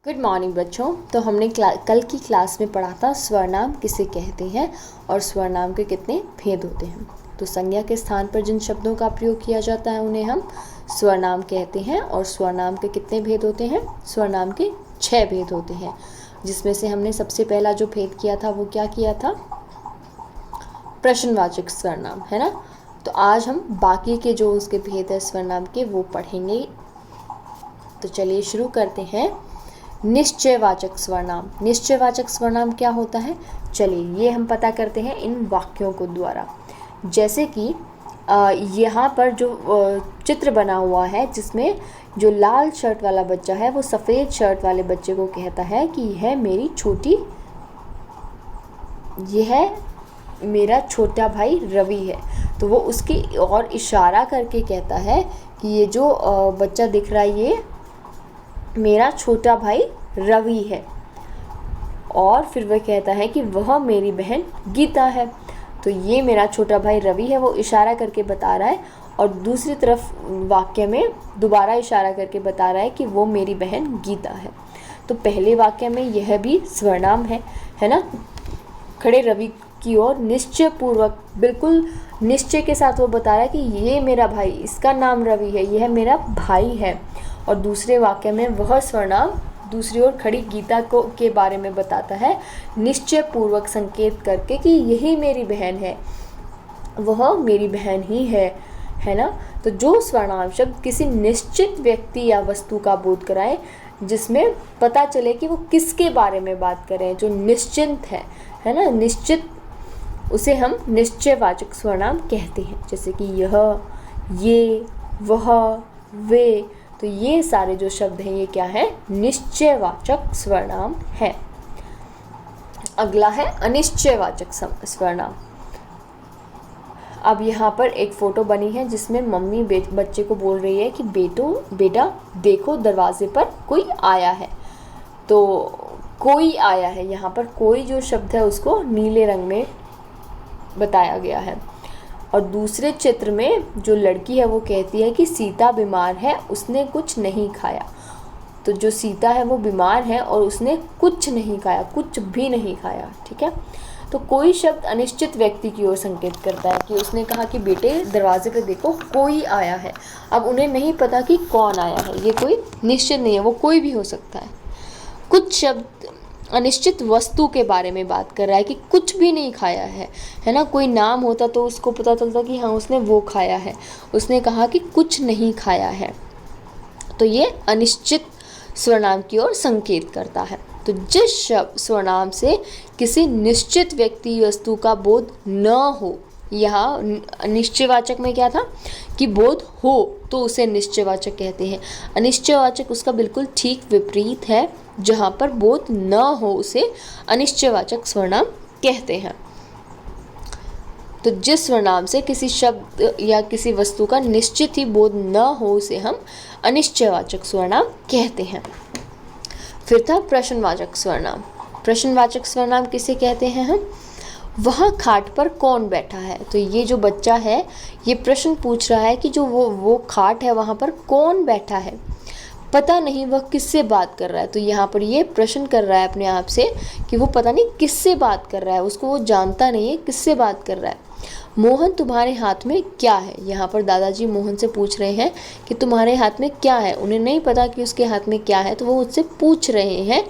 Good morning बच्चों। तो हमने कल की क्लास में पढ़ा था स्वरनाम किसे कहते हैं और स्वरनाम के कितने भेद होते हैं। तो संज्ञा के स्थान पर जिन शब्दों का प्रयोग किया जाता है उन्हें हम स्वरनाम कहते हैं। और स्वरनाम के कितने भेद होते हैं? स्वरनाम के 6 भेद होते हैं, जिसमें से हमने सबसे पहला जो भेद किया था वो क्या किया था? प्रश्नवाचक स्वरनाम, है ना। तो आज हम बाकी के जो उसके भेद है स्वरनाम के वो पढ़ेंगे। तो चलिए शुरू करते हैं। निश्चयवाचक स्वरनाम। निश्चयवाचक स्वरनाम क्या होता है? चलिए ये हम पता करते हैं इन वाक्यों को द्वारा। जैसे कि यहाँ पर जो चित्र बना हुआ है जिसमें जो लाल शर्ट वाला बच्चा है वो सफ़ेद शर्ट वाले बच्चे को कहता है कि यह मेरा छोटा भाई रवि है। तो वो उसकी और इशारा करके कहता है कि ये जो बच्चा दिख रहा है ये मेरा छोटा भाई रवि है। और फिर वह कहता है कि वह मेरी बहन गीता है। तो ये मेरा छोटा भाई रवि है, वो इशारा करके बता रहा है। और दूसरी तरफ वाक्य में दोबारा इशारा करके बता रहा है कि वो मेरी बहन गीता है। तो पहले वाक्य में यह भी स्वरनाम है ना। खड़े रवि की ओर निश्चय पूर्वक, बिल्कुल निश्चय के साथ वो बता रहा है कि ये मेरा भाई, इसका नाम रवि है, यह मेरा भाई है। और दूसरे वाक्य में वह स्वरनाम दूसरी ओर खड़ी गीता के बारे में बताता है, निश्चय पूर्वक संकेत करके कि यही मेरी बहन है, वह मेरी बहन ही है ना। तो जो स्वरनाम शब्द किसी निश्चित व्यक्ति या वस्तु का बोध कराए, जिसमें पता चले कि वो किसके बारे में बात कर रहे हैं, जो निश्चित है ना, निश्चित, उसे हम निश्चयवाचक स्वरनाम कहते हैं। जैसे कि यह, ये, वह, वे। तो ये सारे जो शब्द हैं ये क्या है? निश्चयवाचक स्वरनाम है। अगला है अनिश्चयवाचक स्वरनाम। अब यहाँ पर एक फ़ोटो बनी है जिसमें मम्मी बच्चे को बोल रही है कि बेटा देखो दरवाजे पर कोई आया है। तो कोई आया है, यहाँ पर कोई जो शब्द है उसको नीले रंग में बताया गया है। और दूसरे चित्र में जो लड़की है वो कहती है कि सीता बीमार है, उसने कुछ नहीं खाया। तो जो सीता है वो बीमार है और उसने कुछ नहीं खाया, कुछ भी नहीं खाया, ठीक है। तो कोई शब्द अनिश्चित व्यक्ति की ओर संकेत करता है कि उसने कहा कि बेटे दरवाजे पे देखो कोई आया है। अब उन्हें नहीं पता कि कौन आया है, ये कोई निश्चित नहीं है, वो कोई भी हो सकता है। कुछ शब्द अनिश्चित वस्तु के बारे में बात कर रहा है कि कुछ भी नहीं खाया है ना। कोई नाम होता तो उसको पता चलता कि हाँ उसने वो खाया है, उसने कहा कि कुछ नहीं खाया है। तो ये अनिश्चित स्वरनाम की ओर संकेत करता है। तो जिस स्वरनाम से किसी निश्चित व्यक्ति वस्तु का बोध न हो, यहाँ निश्चयवाचक में क्या था कि बोध हो, तो उसे निश्चयवाचक कहते हैं। अनिश्चयवाचक उसका बिल्कुल ठीक विपरीत है, जहाँ पर बोध न हो उसे अनिश्चयवाचक स्वरनाम कहते हैं। तो जिस स्वरनाम से किसी शब्द या किसी वस्तु का निश्चित ही बोध न हो उसे हम अनिश्चयवाचक स्वरनाम कहते हैं। फिर था प्रश्नवाचक स्वरनाम। प्रश्नवाचक स्वरनाम किसे कहते हैं हम? वहाँ खाट पर कौन बैठा है। तो ये जो बच्चा है ये प्रश्न पूछ रहा है कि जो वो खाट है वहाँ पर कौन बैठा है, पता नहीं वह किससे बात कर रहा है। तो यहाँ पर ये प्रश्न कर रहा है अपने आप से कि वो पता नहीं किससे बात कर रहा है, उसको वो जानता नहीं है किससे बात कर रहा है। मोहन तुम्हारे हाथ में क्या है। यहाँ पर दादाजी मोहन से पूछ रहे हैं कि तुम्हारे हाथ में क्या है। उन्हें नहीं पता कि उसके हाथ में क्या है, तो वो उससे पूछ रहे हैं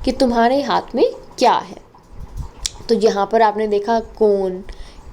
कि तुम्हारे हाथ में क्या है। तो यहाँ पर आपने देखा कौन,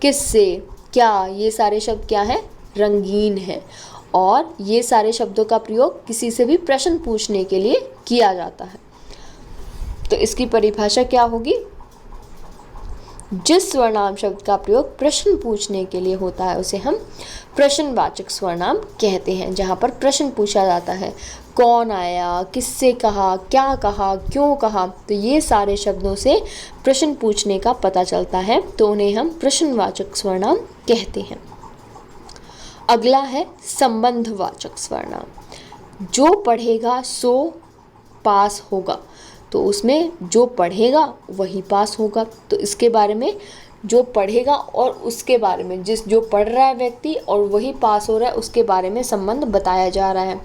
किससे, क्या, ये सारे शब्द क्या है? रंगीन है। और ये सारे शब्दों का प्रयोग किसी से भी प्रश्न पूछने के लिए किया जाता है। तो इसकी परिभाषा क्या होगी? जिस स्वरनाम शब्द का प्रयोग प्रश्न पूछने के लिए होता है उसे हम प्रश्नवाचक स्वरनाम कहते हैं। जहाँ पर प्रश्न पूछा जाता है, कौन आया, किससे कहा, क्या कहा, क्यों कहा। तो ये सारे शब्दों से प्रश्न पूछने का पता चलता है, तो उन्हें हम प्रश्नवाचक स्वरनाम कहते हैं। अगला है संबंधवाचक स्वरनाम। जो पढ़ेगा सो पास होगा। तो उसमें जो पढ़ेगा वही पास होगा। तो इसके बारे में जो पढ़ेगा और उसके बारे में, जो पढ़ रहा है व्यक्ति और वही पास हो रहा है उसके बारे में संबंध बताया जा रहा है।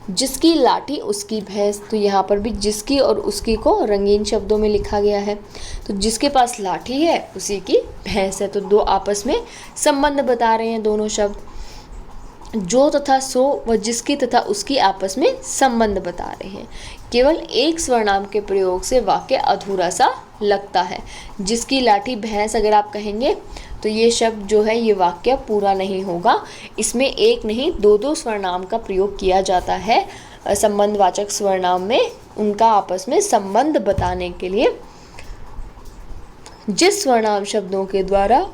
जिसकी लाठी उसकी भैंस, तो यहाँ पर भी जिसकी और उसकी को रंगीन शब्दों में लिखा गया है। तो जिसके पास लाठी है उसी की भैंस है, तो दो आपस में संबंध बता रहे हैं दोनों शब्द। जो तथा सो व जिसकी तथा उसकी आपस में संबंध बता रहे हैं। केवल एक स्वरनाम के प्रयोग से वाक्य अधूरा सा लगता है। जिसकी लाठी भैंस अगर आप कहेंगे तो ये शब्द जो है ये वाक्य पूरा नहीं होगा। इसमें एक नहीं दो दो स्वरनाम का प्रयोग किया जाता है संबंधवाचक स्वरनाम में, उनका आपस में संबंध बताने के लिए। जिस स्वरनाम शब्दों के द्वारा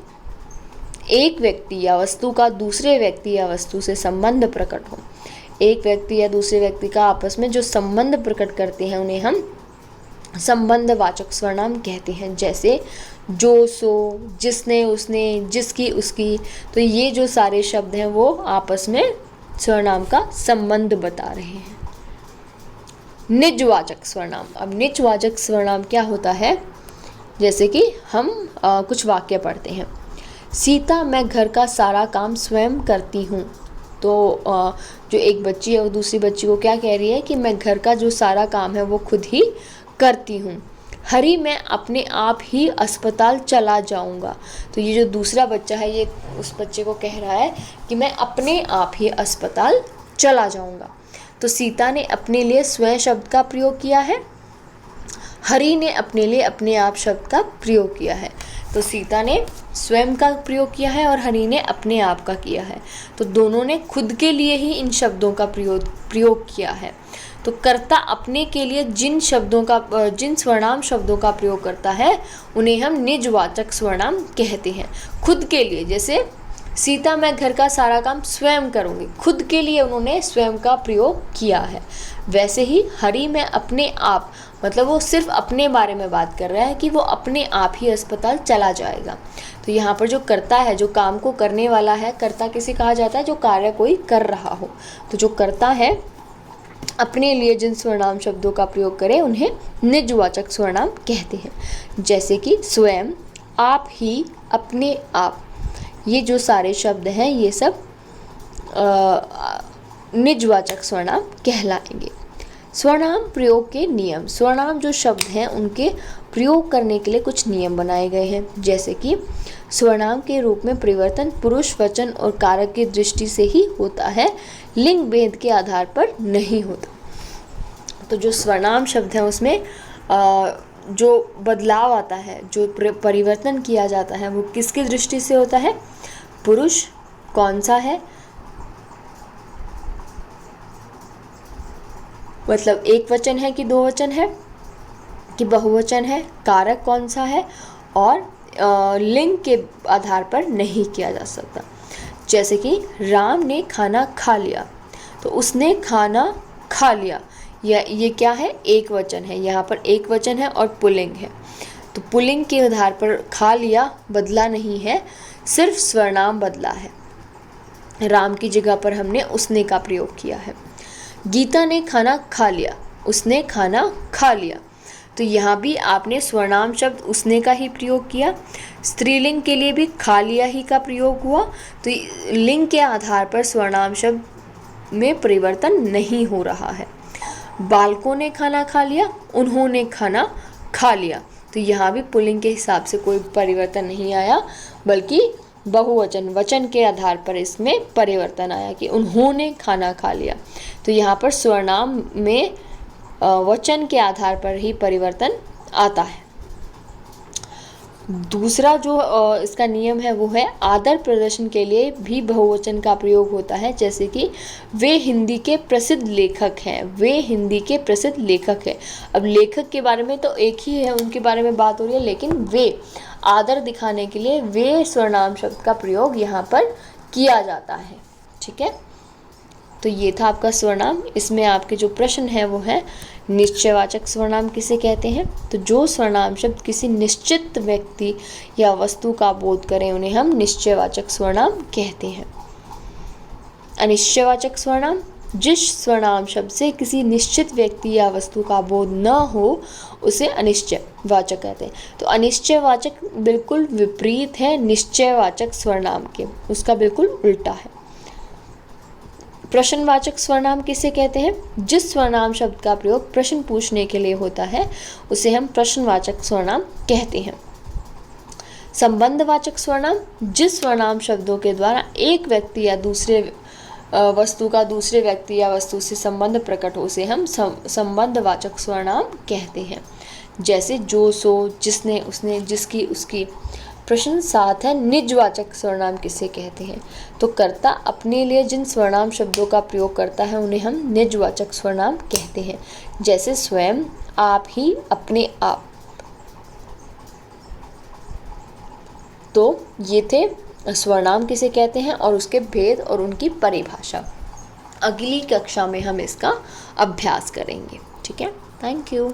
एक व्यक्ति या वस्तु का दूसरे व्यक्ति या वस्तु से संबंध प्रकट हो, एक व्यक्ति या दूसरे व्यक्ति का आपस में जो संबंध प्रकट करते हैं उन्हें हम संबंधवाचक स्वरनाम कहते हैं। जैसे जो सो, जिसने उसने, जिसकी उसकी, तो ये जो सारे शब्द हैं वो आपस में स्वरनाम का संबंध बता रहे हैं। निजवाचक स्वरनाम। अब निजवाचक स्वरनाम क्या होता है, जैसे कि हम कुछ वाक्य पढ़ते हैं। सीता मैं घर का सारा काम स्वयं करती हूँ। तो जो एक बच्ची है वो दूसरी बच्ची को क्या कह रही है कि मैं घर का जो सारा काम है वो खुद ही करती हूँ। हरी मैं अपने आप ही अस्पताल चला जाऊँगा। तो ये जो दूसरा बच्चा है ये उस बच्चे को कह रहा है कि मैं अपने आप ही अस्पताल चला जाऊँगा। तो सीता ने अपने लिए स्वयं शब्द का प्रयोग किया है, हरी ने अपने लिए अपने आप शब्द का प्रयोग किया है। तो सीता ने स्वयं का प्रयोग किया है और हरी ने अपने आप का किया है। तो दोनों ने खुद के लिए ही इन शब्दों का प्रयोग किया है। तो कर्ता अपने के लिए जिन स्वरनाम शब्दों का प्रयोग करता है उन्हें हम निजवाचक स्वरनाम कहते हैं। खुद के लिए, जैसे सीता मैं घर का सारा काम स्वयं करूँगी, खुद के लिए उन्होंने स्वयं का प्रयोग किया है। वैसे ही हरी में अपने आप, मतलब वो सिर्फ अपने बारे में बात कर रहा है कि वो अपने आप ही अस्पताल चला जाएगा। तो यहाँ पर जो कर्ता है, जो काम को करने वाला है, कर्ता किसे कहा जाता है, जो कार्य कोई कर रहा हो। तो जो कर्ता है अपने लिए जिन स्वरनाम शब्दों का प्रयोग करे उन्हें निजवाचक स्वरनाम कहते हैं। जैसे कि स्वयं, आप ही, अपने आप, ये जो सारे शब्द हैं ये सब निजवाचक स्वरनाम कहलाएंगे। स्वरनाम प्रयोग के नियम। स्वरनाम जो शब्द हैं उनके प्रयोग करने के लिए कुछ नियम बनाए गए हैं। जैसे कि स्वरनाम के रूप में परिवर्तन पुरुष वचन और कारक की दृष्टि से ही होता है, लिंग भेद के आधार पर नहीं होता। तो जो स्वरनाम शब्द हैं उसमें जो बदलाव आता है, जो परिवर्तन किया जाता है वो किसकी दृष्टि से होता है, पुरुष कौन सा है, मतलब एक वचन है कि दो वचन है कि बहुवचन है, कारक कौन सा है, और लिंग के आधार पर नहीं किया जा सकता। जैसे कि राम ने खाना खा लिया, तो उसने खाना खा लिया, ये क्या है, एक वचन है, यहाँ पर एक वचन है और पुल्लिंग है। तो पुल्लिंग के आधार पर खा लिया बदला नहीं है, सिर्फ स्वरनाम बदला है। राम की जगह पर हमने उसने का प्रयोग किया है। गीता ने खाना खा लिया, उसने खाना खा लिया, तो यहाँ भी आपने स्वरनाम शब्द उसने का ही प्रयोग किया। स्त्रीलिंग के लिए भी खा लिया ही का प्रयोग हुआ। तो लिंग के आधार पर स्वरनाम शब्द में परिवर्तन नहीं हो रहा है। बालकों ने खाना खा लिया, उन्होंने खाना खा लिया, तो यहाँ भी पुल्लिंग के हिसाब से कोई परिवर्तन नहीं आया, बल्कि बहुवचन वचन के आधार पर इसमें परिवर्तन आया कि उन्होंने खाना खा लिया। तो यहाँ पर स्वरनाम में वचन के आधार पर ही परिवर्तन आता है। दूसरा जो इसका नियम है वो है आदर प्रदर्शन के लिए भी बहुवचन का प्रयोग होता है। जैसे कि वे हिंदी के प्रसिद्ध लेखक हैं, वे हिंदी के प्रसिद्ध लेखक हैं। अब लेखक के बारे में तो एक ही है, उनके बारे में बात हो रही है, लेकिन वे आदर दिखाने के लिए वे स्वरनाम शब्द का प्रयोग यहाँ पर किया जाता है। ठीक है, तो ये था आपका स्वरनाम। इसमें आपके जो प्रश्न है वो है निश्चयवाचक स्वरनाम किसे कहते हैं। तो जो स्वरनाम शब्द किसी निश्चित व्यक्ति या वस्तु का बोध करें उन्हें हम निश्चयवाचक स्वरनाम कहते हैं। अनिश्चयवाचक स्वरनाम, जिस सर्वनाम शब्द से किसी निश्चित व्यक्ति या वस्तु का बोध न हो उसे अनिश्चयवाचक कहते हैं। तो अनिश्चयवाचक बिल्कुल विपरीत है निश्चयवाचक सर्वनाम के, उसका बिल्कुल उल्टा है। प्रश्नवाचक सर्वनाम किसे कहते हैं? जिस सर्वनाम शब्द का प्रयोग प्रश्न पूछने के लिए होता है उसे हम प्रश्नवाचक सर्वनाम कहते हैं। संबंधवाचक सर्वनाम, जिस सर्वनाम शब्दों के द्वारा एक व्यक्ति या दूसरे वस्तु का दूसरे व्यक्ति या वस्तु से संबंध प्रकट हो उसे हम संबंधवाचक सर्वनाम कहते हैं। जैसे जो, सो, जिसने, उसने, जिसकी, उसकी। प्रश्न 7 है निजवाचक सर्वनाम किसे कहते हैं? तो कर्ता अपने लिए जिन सर्वनाम शब्दों का प्रयोग करता है उन्हें हम निजवाचक सर्वनाम कहते हैं। जैसे स्वयं, आप ही, अपने आप। तो ये थे सर्वनाम किसे कहते हैं और उसके भेद और उनकी परिभाषा। अगली कक्षा में हम इसका अभ्यास करेंगे। ठीक है, थैंक यू।